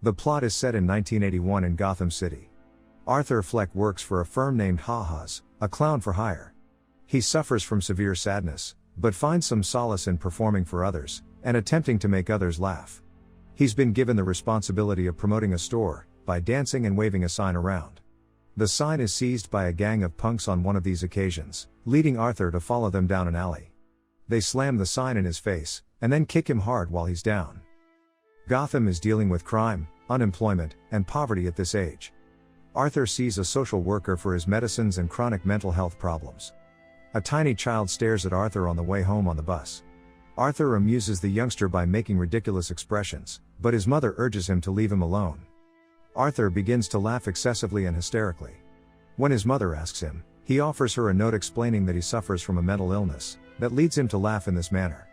The plot is set in 1981 in Gotham City. Arthur Fleck works for a firm named Ha-Ha's, a clown for hire. He suffers from severe sadness, but finds some solace in performing for others, and attempting to make others laugh. He's been given the responsibility of promoting a store, by dancing and waving a sign around. The sign is seized by a gang of punks on one of these occasions, leading Arthur to follow them down an alley. They slam the sign in his face, and then kick him hard while he's down. Gotham is dealing with crime, unemployment, and poverty at this age. Arthur sees a social worker for his medicines and chronic mental health problems. A tiny child stares at Arthur on the way home on the bus. Arthur amuses the youngster by making ridiculous expressions, but his mother urges him to leave him alone. Arthur begins to laugh excessively and hysterically. When his mother asks him, he offers her a note explaining that he suffers from a mental illness, that leads him to laugh in this manner.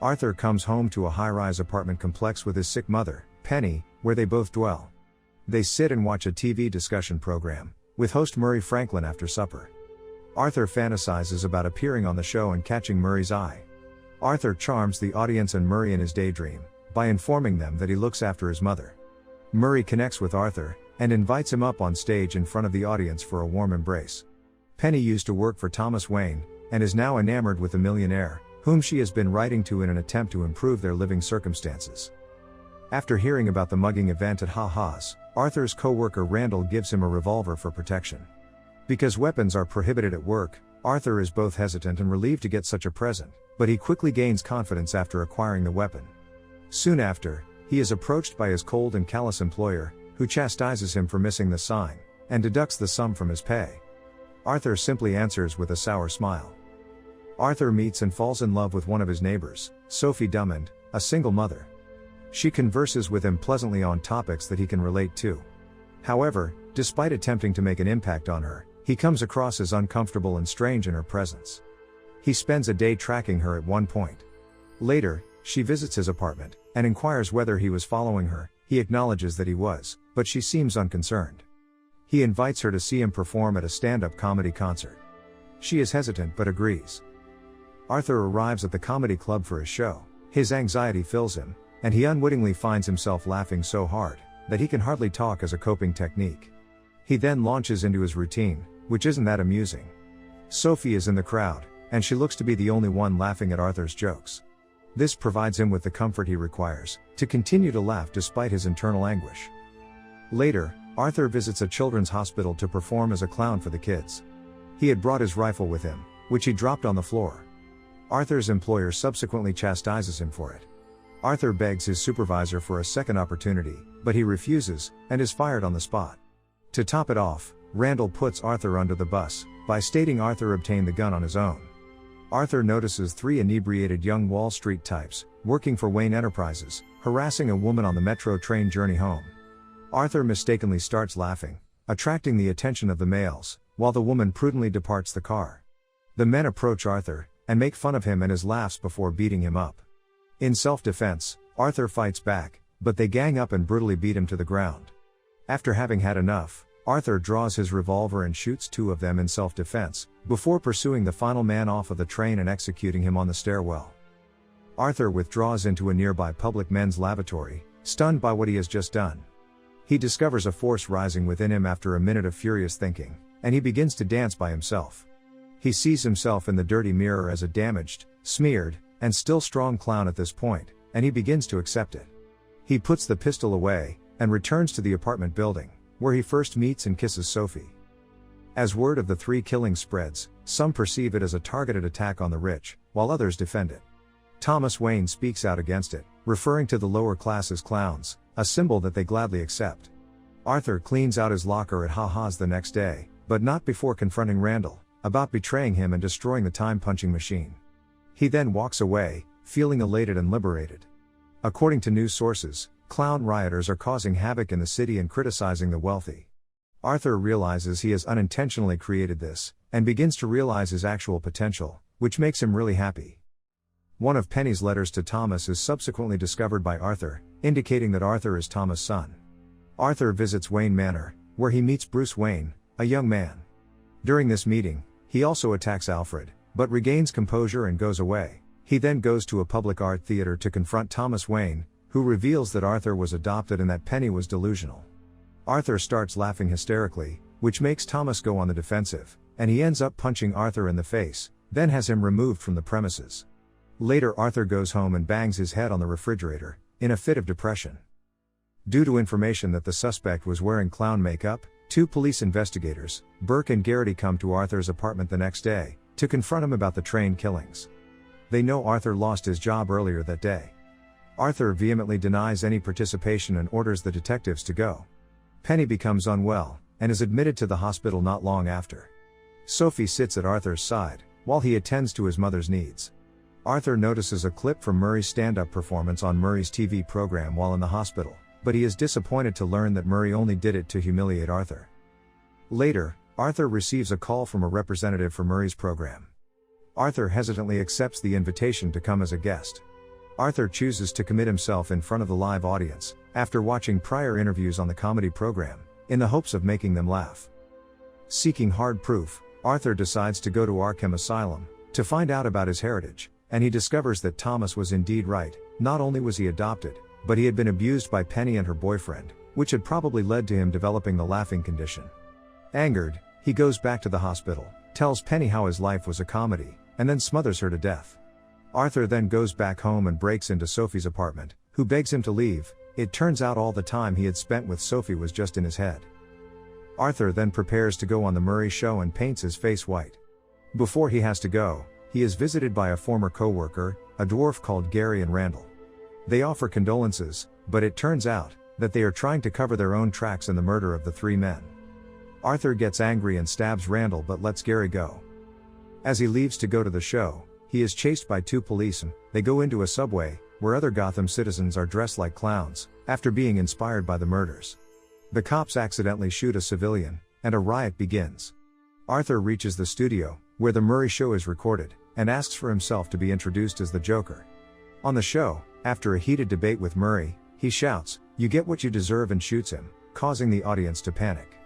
Arthur comes home to a high-rise apartment complex with his sick mother, Penny, where they both dwell. They sit and watch a TV discussion program, with host Murray Franklin after supper. Arthur fantasizes about appearing on the show and catching Murray's eye. Arthur charms the audience and Murray in his daydream, by informing them that he looks after his mother. Murray connects with Arthur, and invites him up on stage in front of the audience for a warm embrace. Penny used to work for Thomas Wayne, and is now enamored with the millionaire, whom she has been writing to in an attempt to improve their living circumstances. After hearing about the mugging event at Ha-Ha's, Arthur's co-worker Randall gives him a revolver for protection. Because weapons are prohibited at work, Arthur is both hesitant and relieved to get such a present, but he quickly gains confidence after acquiring the weapon. Soon after, he is approached by his cold and callous employer, who chastises him for missing the sign, and deducts the sum from his pay. Arthur simply answers with a sour smile. Arthur meets and falls in love with one of his neighbors, Sophie Drummond, a single mother. She converses with him pleasantly on topics that he can relate to. However, despite attempting to make an impact on her, he comes across as uncomfortable and strange in her presence. He spends a day tracking her at one point. Later, she visits his apartment, and inquires whether he was following her. He acknowledges that he was, but she seems unconcerned. He invites her to see him perform at a stand-up comedy concert. She is hesitant but agrees. Arthur arrives at the comedy club for his show. His anxiety fills him, and he unwittingly finds himself laughing so hard, that he can hardly talk as a coping technique. He then launches into his routine, which isn't that amusing. Sophie is in the crowd, and she looks to be the only one laughing at Arthur's jokes. This provides him with the comfort he requires, to continue to laugh despite his internal anguish. Later, Arthur visits a children's hospital to perform as a clown for the kids. He had brought his rifle with him, which he dropped on the floor. Arthur's employer subsequently chastises him for it. Arthur begs his supervisor for a second opportunity, but he refuses, and is fired on the spot. To top it off, Randall puts Arthur under the bus, by stating Arthur obtained the gun on his own. Arthur notices three inebriated young Wall Street types, working for Wayne Enterprises, harassing a woman on the metro train journey home. Arthur mistakenly starts laughing, attracting the attention of the males, while the woman prudently departs the car. The men approach Arthur, and make fun of him and his laughs before beating him up. In self-defense, Arthur fights back, but they gang up and brutally beat him to the ground. After having had enough, Arthur draws his revolver and shoots two of them in self-defense, before pursuing the final man off of the train and executing him on the stairwell. Arthur withdraws into a nearby public men's lavatory, stunned by what he has just done. He discovers a force rising within him after a minute of furious thinking, and he begins to dance by himself. He sees himself in the dirty mirror as a damaged, smeared, and still strong clown at this point, and he begins to accept it. He puts the pistol away, and returns to the apartment building, where he first meets and kisses Sophie. As word of the three killings spreads, some perceive it as a targeted attack on the rich, while others defend it. Thomas Wayne speaks out against it, referring to the lower class as clowns, a symbol that they gladly accept. Arthur cleans out his locker at Ha-Ha's the next day, but not before confronting Randall, about betraying him and destroying the time-punching machine. He then walks away, feeling elated and liberated. According to news sources, clown rioters are causing havoc in the city and criticizing the wealthy. Arthur realizes he has unintentionally created this, and begins to realize his actual potential, which makes him really happy. One of Penny's letters to Thomas is subsequently discovered by Arthur, indicating that Arthur is Thomas' son. Arthur visits Wayne Manor, where he meets Bruce Wayne, a young man. During this meeting, he also attacks Alfred, but regains composure and goes away. He then goes to a public art theater to confront Thomas Wayne, who reveals that Arthur was adopted and that Penny was delusional. Arthur starts laughing hysterically, which makes Thomas go on the defensive, and he ends up punching Arthur in the face, then has him removed from the premises. Later Arthur goes home and bangs his head on the refrigerator, in a fit of depression. Due to information that the suspect was wearing clown makeup, 2 police investigators, Burke and Garrity, come to Arthur's apartment the next day, to confront him about the train killings. They know Arthur lost his job earlier that day. Arthur vehemently denies any participation and orders the detectives to go. Penny becomes unwell, and is admitted to the hospital not long after. Sophie sits at Arthur's side, while he attends to his mother's needs. Arthur notices a clip from Murray's stand-up performance on Murray's TV program while in the hospital, but he is disappointed to learn that Murray only did it to humiliate Arthur. Later, Arthur receives a call from a representative for Murray's program. Arthur hesitantly accepts the invitation to come as a guest. Arthur chooses to commit himself in front of the live audience, after watching prior interviews on the comedy program, in the hopes of making them laugh. Seeking hard proof, Arthur decides to go to Arkham Asylum, to find out about his heritage, and he discovers that Thomas was indeed right. Not only was he adopted, but he had been abused by Penny and her boyfriend, which had probably led to him developing the laughing condition. Angered, he goes back to the hospital, tells Penny how his life was a comedy, and then smothers her to death. Arthur then goes back home and breaks into Sophie's apartment, who begs him to leave. It turns out all the time he had spent with Sophie was just in his head. Arthur then prepares to go on the Murray show and paints his face white. Before he has to go, he is visited by a former co-worker, a dwarf called Gary and Randall. They offer condolences, but it turns out that they are trying to cover their own tracks in the murder of the 3 men. Arthur gets angry and stabs Randall but lets Gary go. As he leaves to go to the show, he is chased by 2 police and they go into a subway, where other Gotham citizens are dressed like clowns, after being inspired by the murders. The cops accidentally shoot a civilian, and a riot begins. Arthur reaches the studio, where the Murray show is recorded, and asks for himself to be introduced as the Joker. On the show, after a heated debate with Murray, he shouts, "You get what you deserve," and shoots him, causing the audience to panic.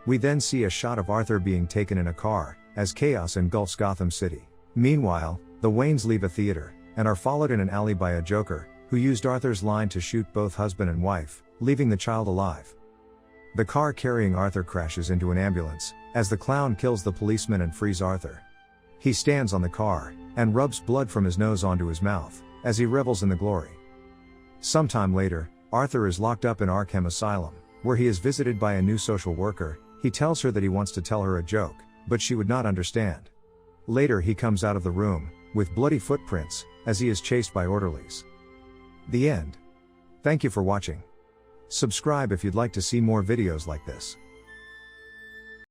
We then see a shot of Arthur being taken in a car, as chaos engulfs Gotham City. Meanwhile, the Waynes leave a theater, and are followed in an alley by a Joker, who used Arthur's line to shoot both husband and wife, leaving the child alive. The car carrying Arthur crashes into an ambulance, as the clown kills the policeman and frees Arthur. He stands on the car, and rubs blood from his nose onto his mouth, as he revels in the glory. Sometime later, Arthur is locked up in Arkham Asylum, where he is visited by a new social worker. He tells her that he wants to tell her a joke, but she would not understand. Later he comes out of the room, with bloody footprints, as he is chased by orderlies. The end. Thank you for watching. Subscribe if you'd like to see more videos like this.